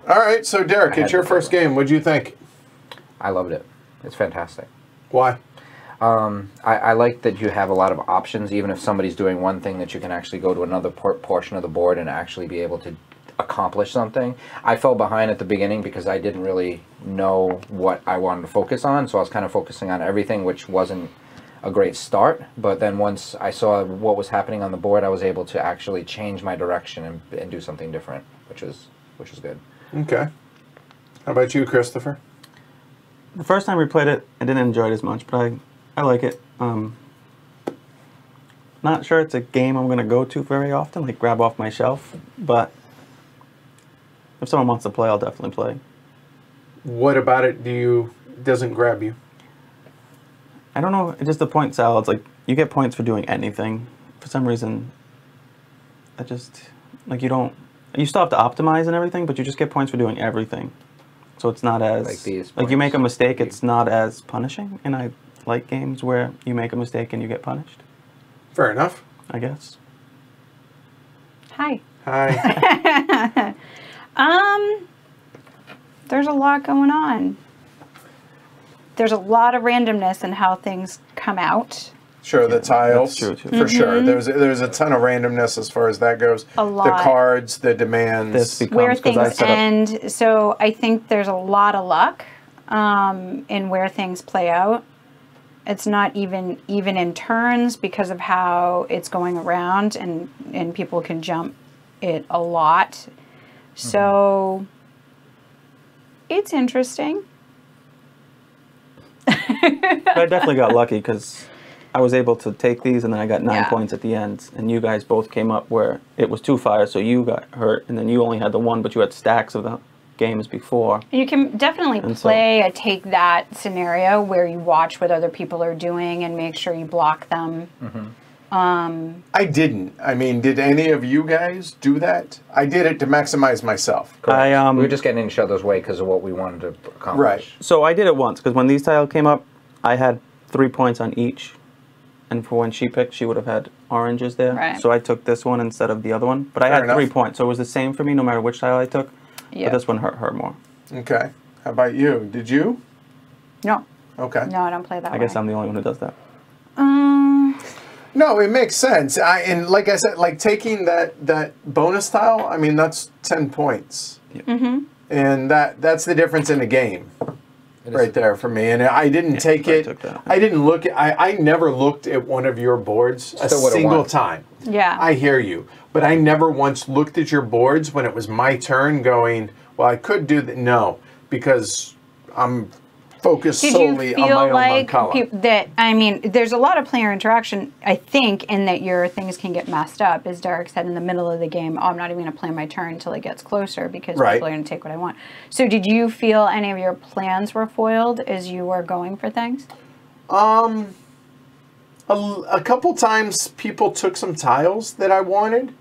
All right, so Derek, it's your first game. What'd you think? I loved it. It's fantastic. Why? I like that you have a lot of options, even if somebody's doing one thing, that you can actually go to another portion of the board and actually be able to accomplish something. I fell behind at the beginning because I didn't really know what I wanted to focus on, so I was kind of focusing on everything, which wasn't a great start. But then once I saw what was happening on the board, I was able to actually change my direction and do something different, which was good. Okay. How about you, Christopher? The first time we played it, I didn't enjoy it as much, but I like it. Not sure it's a game I'm going to go to very often, like grab off my shelf, but if someone wants to play, I'll definitely play. What about it doesn't grab you? I don't know, it's just the point salads, like, you get points for doing anything. For some reason, I just, like, you still have to optimize and everything, but you just get points for doing everything. So it's not as, like you make a mistake, it's not as punishing, and I like games where you make a mistake and you get punished. Fair enough. I guess. Hi. Hi. There's a lot going on. There's a lot of randomness in how things come out. Sure, the tiles. That's true, too. For sure. There's a ton of randomness as far as that goes. A lot. The cards, the demands. This becomes, Where things end. So I think there's a lot of luck in where things play out. It's not even in turns because of how it's going around, and people can jump it a lot. So it's interesting. But I definitely got lucky because I was able to take these, and then I got 9 points at the end. And you guys both came up where it was 2 fires, so you got hurt, and then you only had the 1, but you had stacks of the games before. You can definitely play a take that scenario where you watch what other people are doing and make sure you block them. I didn't. I mean, did any of you guys do that? I did it to maximize myself. We were just getting in each other's way because of what we wanted to accomplish. Right. So I did it once, because when these tiles came up, I had 3 points on each. And for when she picked, she would have had oranges there. Right. So I took this one instead of the other one. But I had enough. 3 points, so it was the same for me no matter which tile I took. Yep. But this one hurt her more. Okay. How about you? Did you? No. Okay. No, I don't play that way. I guess I'm the only one who does that. No, it makes sense. And like I said, like taking that bonus tile, I mean, that's 10 points. Yep. And that's the difference in the game. Right there for me. And I didn't take it. I didn't look at, I never looked at one of your boards a single time. Yeah. I hear you. But I never once looked at your boards when it was my turn going, well, I could do that. No, because I'm focused solely on my own one column. That, I mean, there's a lot of player interaction, I think, in that your things can get messed up. As Derek said in the middle of the game, oh, I'm not even going to plan my turn until it gets closer because people are going to take what I want. So did you feel any of your plans were foiled as you were going for things? A couple times people took some tiles that I wanted,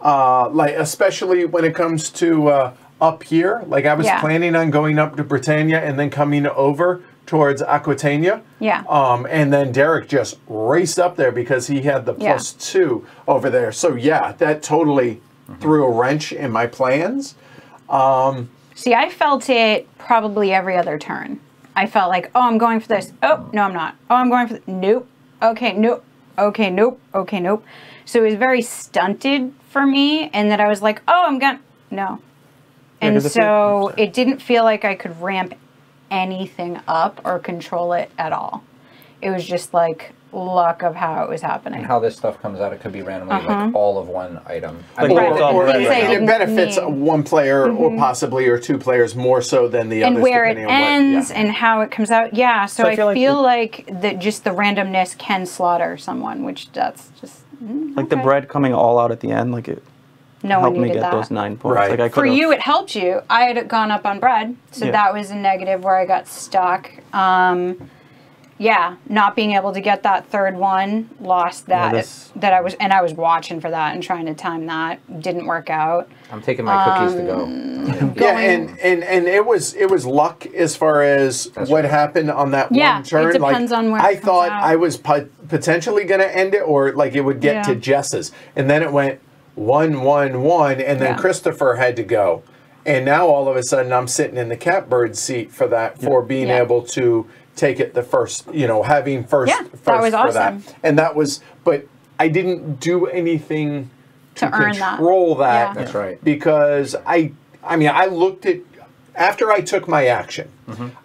like especially when it comes to up here. Like I was planning on going up to Britannia and then coming over towards Aquitania. Yeah. And then Derek just raced up there because he had the +2 over there. So yeah, that totally threw a wrench in my plans. See, I felt it probably every other turn. I felt like, oh, I'm going for this. Oh, no, I'm not. Oh, I'm going for nope. Okay, nope. Okay, nope. Okay, nope. So it was very stunted for me, and that I was like, oh, I'm going to, no. And so it didn't feel like I could ramp anything up or control it at all. It was just like luck of how it was happening. And how this stuff comes out, it could be randomly like all of one item. It benefits one player or possibly or 2 players more so than the others. And where it ends and how it comes out. Yeah, so I feel like that just the randomness can slaughter someone, which that's just... Like the bread coming all out at the end, like it helped me get those 9 points. Right. Like I For you, it helped you. I had gone up on bread, so that was a negative where I got stuck. Yeah, not being able to get that third one, lost that. I was watching for that and trying to time that. Didn't work out. I'm taking my cookies to go. Yeah, and it was luck as far as what happened on that one turn. It depends on where I thought I was potentially going to end it, or like it would get to Jess's, and then it went 1-1-1, and then Christopher had to go. And now all of a sudden I'm sitting in the catbird seat for that, for being able to take it the first, you know, having first, that was awesome. that. And that was, but I didn't do anything to earn control that. That's right. Because I mean, I looked at, after I took my action,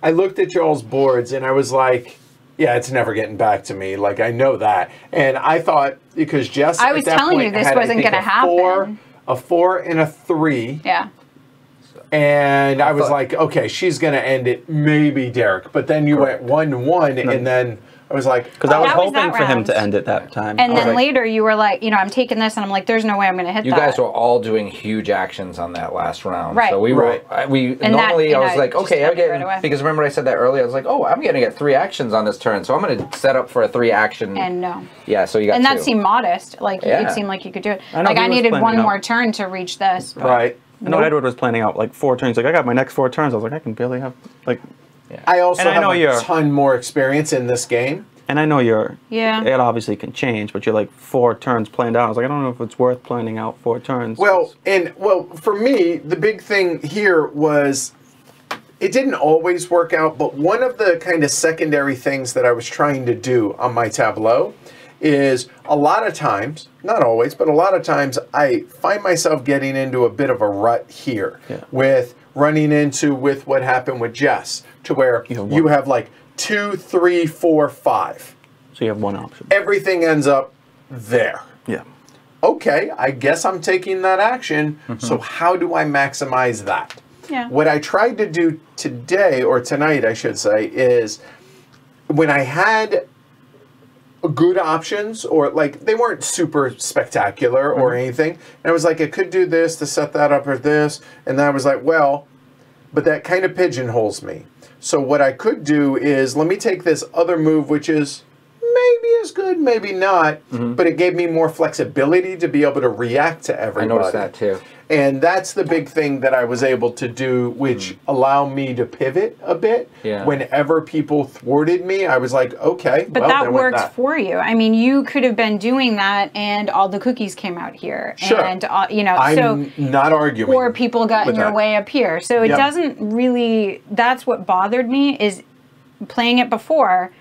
I looked at y'all's boards and I was like, yeah, it's never getting back to me. Like, I know that. And I thought, because Jess, I was telling you this wasn't going to happen. A 4 and a 3. Yeah. And I was like, okay, she's going to end it, maybe Derek. But then you went 1-1, and then I was like... Because I was hoping for him to end it that time. And then later you were like, you know, I'm taking this, and I'm like, there's no way I'm going to hit that. You guys were all doing huge actions on that last round. Right. So we were... Normally, I was like, okay, I'm getting... Right, because remember I said that earlier, I was like, oh, I'm going to get 3 actions on this turn, so I'm going to set up for a 3 action. And no. Yeah, so you got 2. And that seemed modest. Like, it seemed like you could do it. Like, I needed one more turn to reach this. Right. I know Edward was planning out like 4 turns. Like, I got my next 4 turns. I was like, I can barely have, like... Yeah. I also have a ton more experience in this game. And I know you're... Yeah. It obviously can change, but you're like 4 turns planned out. I was like, I don't know if it's worth planning out 4 turns. Well, for me, the big thing here was... It didn't always work out, but one of the kind of secondary things that I was trying to do on my tableau is a lot of times, not always, but a lot of times I find myself getting into a bit of a rut here with running into with what happened with Jess, to where you have like 2, 3, 4, 5. So you have one option. Everything ends up there. Yeah. Okay, I guess I'm taking that action, so how do I maximize that? Yeah. What I tried to do today, or tonight I should say, is when I had good options, or like they weren't super spectacular or anything, and I was like, I could do this to set that up or this, and then I was like, well, but that kind of pigeonholes me. So what I could do is, let me take this other move, which is maybe as good, maybe not, but it gave me more flexibility to be able to react to everybody. I noticed that too. And that's the big thing that I was able to do, which allowed me to pivot a bit. Yeah. Whenever people thwarted me, I was like, okay, but that worked for you. I mean, you could have been doing that, and all the cookies came out here. Sure. And, you know, I'm not arguing. Or people got in your way up here. So it doesn't really, that's what bothered me, is playing it before.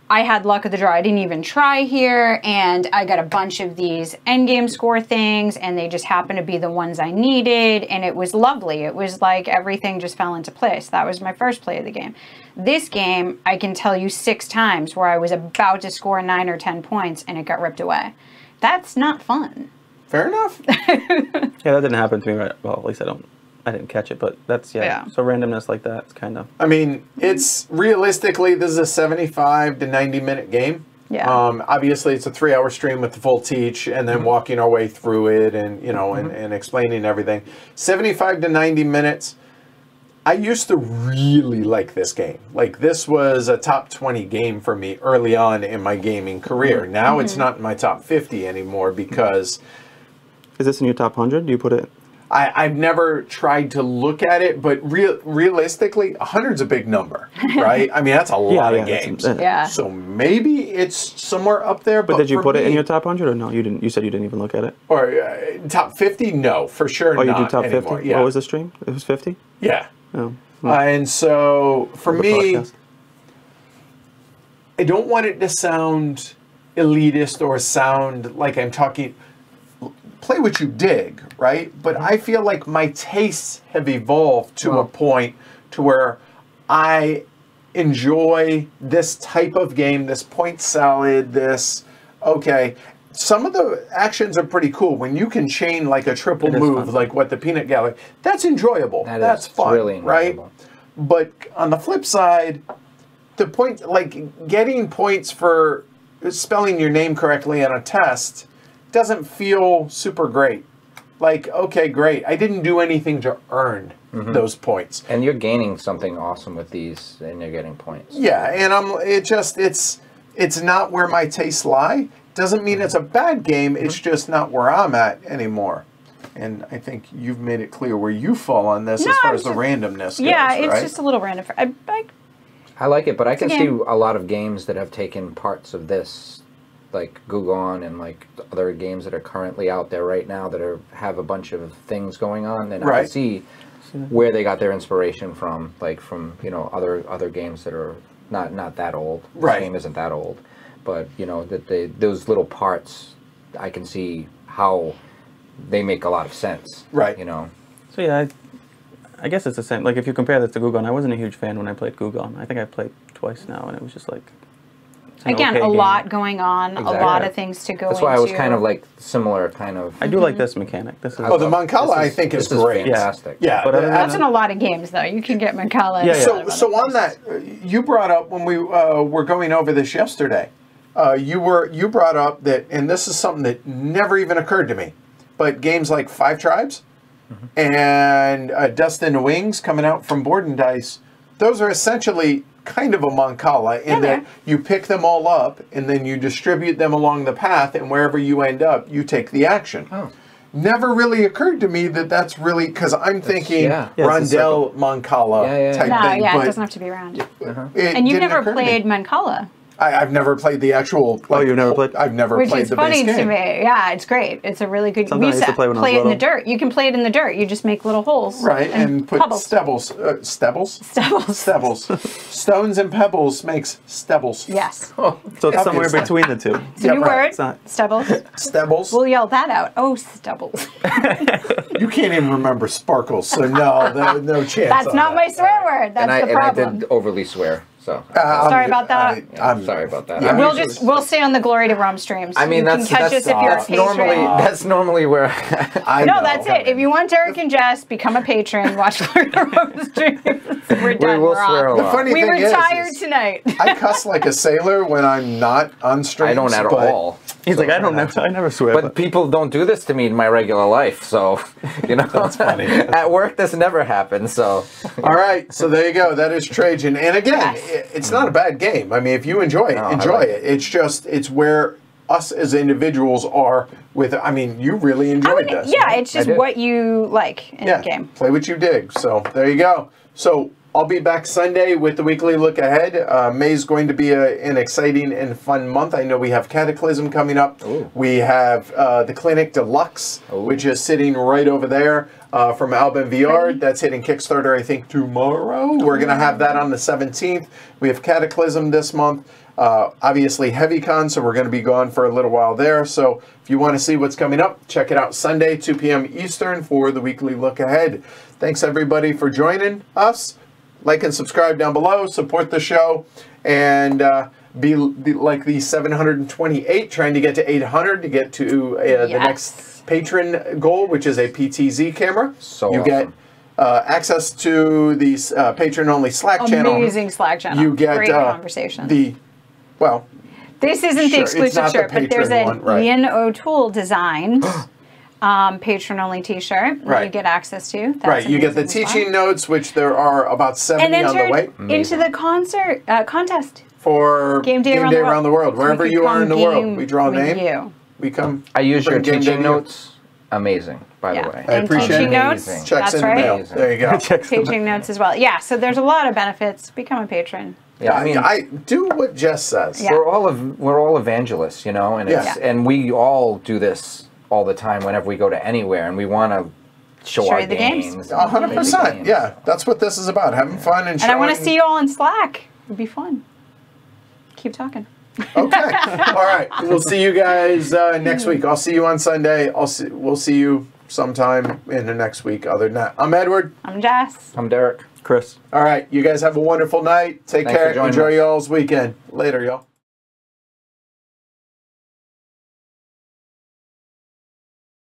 I had luck of the draw. I didn't even try here, and I got a bunch of these endgame score things, and they just happened to be the ones I needed, and it was lovely. It was like everything just fell into place. That was my first play of the game. This game, I can tell you 6 times where I was about to score 9 or 10 points, and it got ripped away. That's not fun. Fair enough. Yeah, that didn't happen to me. Right? Well, at least I didn't catch it, but that's, so randomness like that, it's kind of... I mean, it's realistically, this is a 75 to 90 minute game. Yeah. Obviously, it's a 3-hour stream with the full teach, and then walking our way through it, and you know, and explaining everything. 75 to 90 minutes. I used to really like this game. Like, this was a top 20 game for me early on in my gaming career. Now it's not in my top 50 anymore because... Is this in your top 100? Do you put it... I've never tried to look at it, but realistically, 100's a big number, right? I mean, that's a lot of games. So maybe it's somewhere up there. But did you put it in your top 100 or no? You didn't. You said you didn't even look at it. Or top 50? No, for sure not. Oh, you do top anymore. 50? Yeah. What was the stream? It was 50? Yeah. Oh. And so for me, I don't want it to sound elitist or sound like I'm talking... Play what you dig, right? But I feel like my tastes have evolved to a point to where I enjoy this type of game, this point salad, this, okay, some of the actions are pretty cool. When you can chain like a triple move, like what the Peanut Gallery, that's enjoyable. That's fun, really right? But on the flip side, the point, like getting points for spelling your name correctly on a test doesn't feel super great. Like, okay, great. I didn't do anything to earn those points. And you're gaining something awesome with these, and you're getting points. Yeah, and it's not where my tastes lie. Doesn't mean it's a bad game. It's just not where I'm at anymore. And I think you've made it clear where you fall on this as far as the randomness goes. Yeah, it's just a little random. I like it, but I can see a lot of games that have taken parts of this, like Gugon and like other games that are currently out there right now that have a bunch of things going on, and I see where they got their inspiration from, like from other games that are not that old. Right. This game isn't that old, but that those little parts, I can see how they make a lot of sense. Right. So yeah, I guess it's the same. Like if you compare this to Gugon, I wasn't a huge fan when I played Gugon. I think I played twice now, and it was just like again, a lot going on, Exactly. a lot of things to go into. That's why I was kind of like similar kind of. I do like this mechanic. This is the Mancala I think is great. Fantastic. Yeah, But That's in a lot of games, though. You can get Mancala. Yeah. So on that, you brought up when we were going over this yesterday. You brought up that, and this is something that never even occurred to me, but games like Five Tribes and Dust in the Wings coming out from Board and Dice, those are essentially kind of a Mancala in that you pick them all up and then you distribute them along the path, and wherever you end up, you take the action. Oh. Never really occurred to me that that's really, because I'm thinking Rondell Mancala type thing. Yeah, but it doesn't have to be round. it And you've didn't never occur to me. played Mancala. I've never played the actual. Oh, you've never played? I've never Which played is the funny base to game. me. Yeah, it's great. It's a really good. Something I used to play when I was it in the little. dirt. You can play it in the dirt. You just make little holes. Right, and put pebbles. stebbles. Stebbles? Stebbles. Stebbles. Stones and pebbles makes stebbles. Yes. So it's somewhere Obviously. between the two. It's a new right. word. It's not- Stebbles. Stebbles. We'll yell that out. Oh, stebbles. You can't even remember sparkles, so no chance. That's on not that. my swear word. That's the And I problem. did overly swear, so. Sorry about that. I'm sorry about that. Yeah, We'll stay on the Glory to Rome streams. I mean, you that's can catch us if you're a patron. that's normally where. I No, know. that's it. If you want Derek and Jess, become a patron. Watch Glory to Rome streams. We're done. will We're swear off. a The lot. funny We thing retired is tonight. I cuss like a sailor when I'm not on streams. I don't at but all. He's like, I never swear. But people don't do this to me in my regular life, so That's funny. At work, this never happens. So. All right, so there you go. That is Trajan, and again, Yes. it's not a bad game. I mean, if you enjoy it, No, I enjoy like it. It's where us as individuals are with. I mean, you really enjoyed this. Yeah, it's just did. what you like in the game. Play what you dig. So there you go. So I'll be back Sunday with the weekly look ahead. May's going to be an exciting and fun month. I know we have Cataclysm coming up. Ooh. We have the Clinic Deluxe, which is sitting right over there from Alban VR. That's hitting Kickstarter, I think, tomorrow. We're going to have that on the 17th. We have Cataclysm this month. Obviously, HeavyCon, so we're going to be gone for a little while there. So if you want to see what's coming up, check it out Sunday, 2 p.m. Eastern for the weekly look ahead. Thanks, everybody, for joining us. Like and subscribe down below. Support the show. And be like the 728, trying to get to 800 to get to the next patron goal, which is a PTZ camera. So you get access to the patron-only Slack channel. Amazing Slack channel. You get great conversation. This isn't the sure, exclusive shirt, but there's Patreon an one, right. Ian O'Toole designed patron-only T-shirt that Right. you get access to. That's Right, you get the amazing as teaching well. notes, which there are about 70 And on the way. entered into the concert contest. For Game Day Around the World. So Wherever we you could are in the come world, game we draw a with name. you. We come. I use your bring game teaching to you. notes. Amazing, by the way. I And appreciate teaching it. notes. Amazing. Checks That's in the right. mail. There you go. Teaching notes as well. Yeah, so there's a lot of benefits. Become a patron. Yeah, I mean, I do what Jess says. Yeah. we're all evangelists, and Yeah. and we all do this all the time whenever we go to anywhere, and we want to show Show our you the games. games. 100%. Yeah, that's what this is about. Having fun and And I want to showing- see you all in Slack. It'd be fun. Keep talking. Okay. All right. We'll see you guys next week. I'll see you on Sunday. We'll see you sometime in the next week. Other than that, I'm Edward. I'm Jess. I'm Derek. Chris. All right. You guys have a wonderful night. Take Thanks for care. joining Enjoy us. y'all's weekend. Later, y'all.